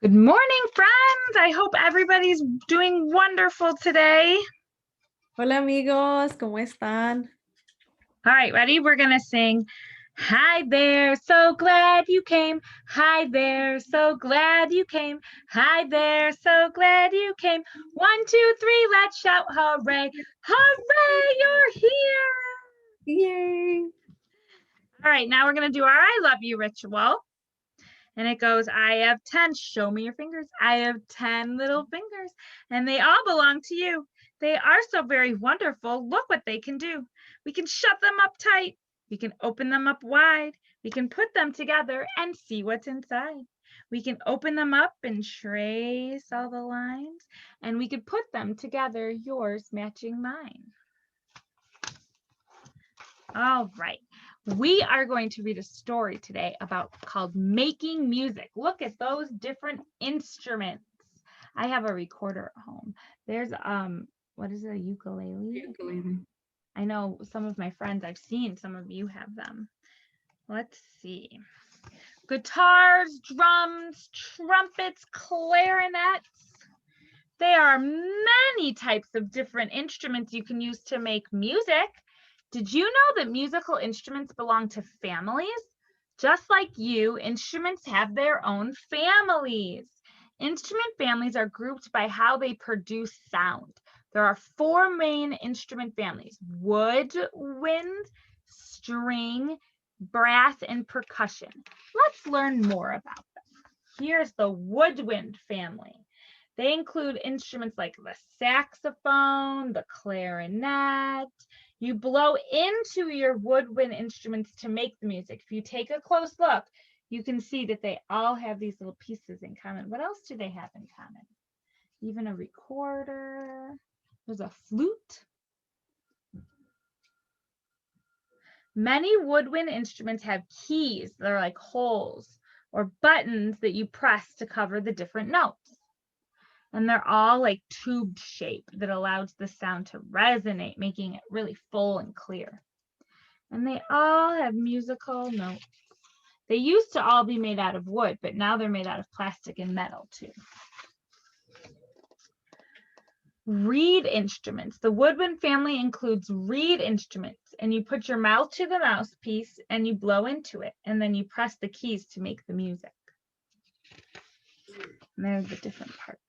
Good morning, friends. I hope everybody's doing wonderful today. Hola amigos, ¿cómo están? All right, ready? We're going to sing, "Hi there, so glad you came. Hi there, so glad you came. Hi there, so glad you came. 1, 2, 3, let's shout hooray. Hooray, you're here." Yay! All right, now we're going to do our I love you ritual. And it goes, I have 10, show me your fingers. I have 10 little fingers, and they all belong to you. They are so very wonderful. Look what they can do. We can shut them up tight. We can open them up wide. We can put them together and see what's inside. We can open them up and trace all the lines, and we can put them together, yours matching mine. All right. We are going to read a story today called Making Music. Look at those different instruments. I have a recorder at home. There's what is it, a ukulele? Ukulele. I know some of my friends, I've seen some of you have them. Let's see. Guitars, drums, trumpets, clarinets. There are many types of different instruments you can use to make music. Did you know that musical instruments belong to families? Just like you, instruments have their own families. Instrument families are grouped by how they produce sound. There are 4 main instrument families: woodwind, string, brass, and percussion. Let's learn more about them. Here's the woodwind family. They include instruments like the saxophone, the clarinet. You blow into your woodwind instruments to make the music. If you take a close look, you can see that they all have these little pieces in common. What else do they have in common? Even a recorder. There's a flute. Many woodwind instruments have keys that are like holes or buttons that you press to cover the different notes. And they're all like tube shape that allows the sound to resonate, making it really full and clear. And they all have musical notes. They used to all be made out of wood, but now they're made out of plastic and metal too. Reed instruments. The woodwind family includes reed instruments, and you put your mouth to the mouthpiece and you blow into it, and then you press the keys to make the music. And there's the different parts.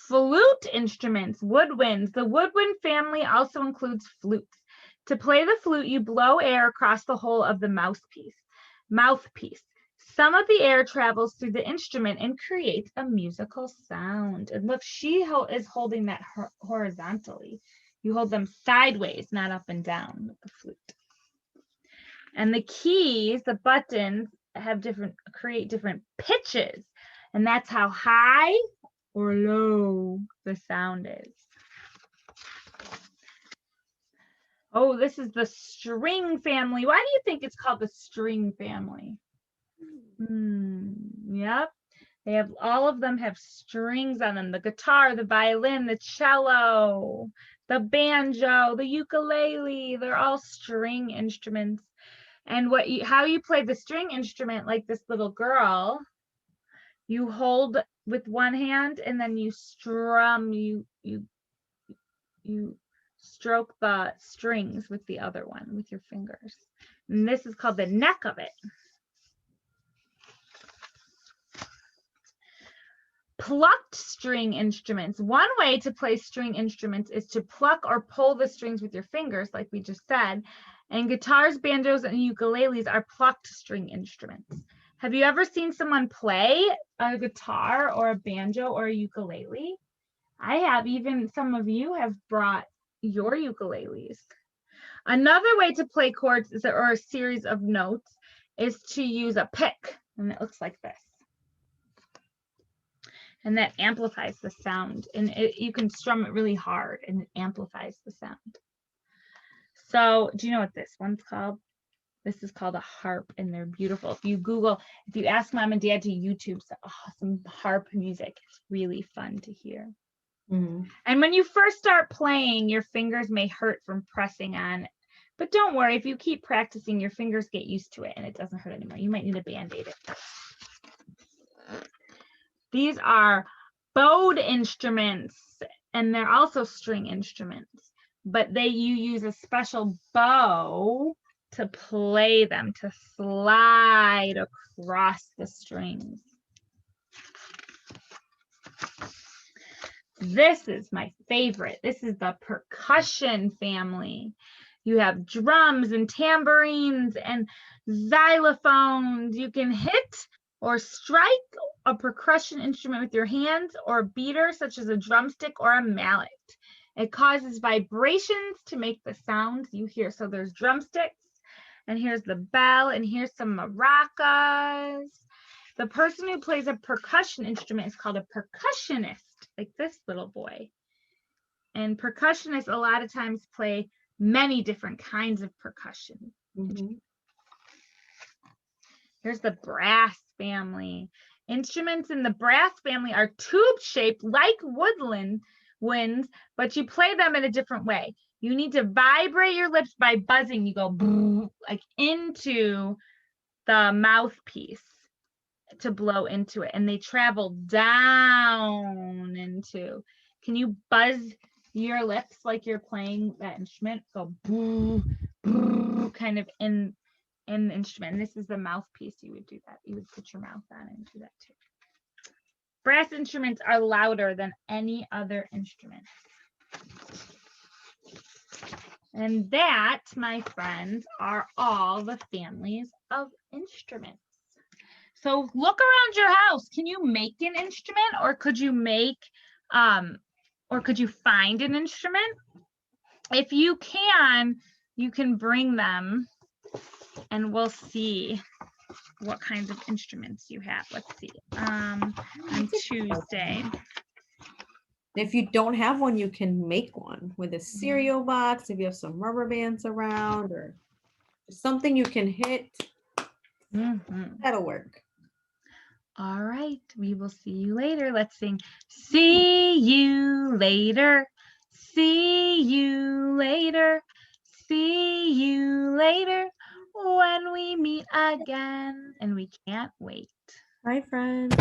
Flute instruments, woodwinds. The woodwind family also includes flutes. To play the flute, you blow air across the hole of the mouthpiece. Some of the air travels through the instrument and creates a musical sound. And look, she is holding that horizontally. You hold them sideways, not up and down with the flute. And the keys, the buttons, create different pitches. And that's how high or low the sound is. Oh, this is the string family. Why do you think it's called the string family? Yep. All of them have strings on them. The guitar, the violin, the cello, the banjo, the ukulele, they're all string instruments. And how you play the string instrument, like this little girl, you hold with one hand and then you strum, you stroke the strings with the other one with your fingers. And this is called the neck of it. Plucked string instruments. One way to play string instruments is to pluck or pull the strings with your fingers, like we just said. And guitars, banjos, and ukuleles are plucked string instruments. Have you ever seen someone play a guitar or a banjo or a ukulele? I have. Even some of you have brought your ukuleles. Another way to play chords or a series of notes is to use a pick, and it looks like this. And that amplifies the sound, and you can strum it really hard and it amplifies the sound. So do you know what this one's called? This is called a harp, and they're beautiful. If you ask mom and dad to YouTube some harp music, it's really fun to hear. And when you first start playing, your fingers may hurt from pressing on But don't worry, if you keep practicing, your fingers get used to it and it doesn't hurt anymore. You might need a Band-Aid at first. These are bowed instruments, and they're also string instruments, but you use a special bow to play them, to slide across the strings. This is my favorite. This is the percussion family. You have drums and tambourines and xylophones. You can hit or strike a percussion instrument with your hands or a beater such as a drumstick or a mallet. It causes vibrations to make the sounds you hear. So there's drumsticks, and here's the bell, and here's some maracas. The person who plays a percussion instrument is called a percussionist, like this little boy. And percussionists a lot of times play many different kinds of percussion. Mm-hmm. Here's the brass family. Instruments in the brass family are tube-shaped like woodland winds, but you play them in a different way. You need to vibrate your lips by buzzing. You go like into the mouthpiece to blow into it, and they travel down into. Can you buzz your lips like you're playing that instrument? Go boo, boo, kind of in the instrument. And this is the mouthpiece. You would do that. You would put your mouth on and do that too. Brass instruments are louder than any other instrument. And that, my friends, are all the families of instruments. So look around your house. Can you make an instrument, or could you find an instrument? If you can bring them and we'll see what kinds of instruments you have. Let's see. On Tuesday. If you don't have one, you can make one with a cereal box. If you have some rubber bands around or something you can hit, that'll work. All right, we will see you later. Let's sing. See you later. See you later. See you later when we meet again. And we can't wait. Bye, friends.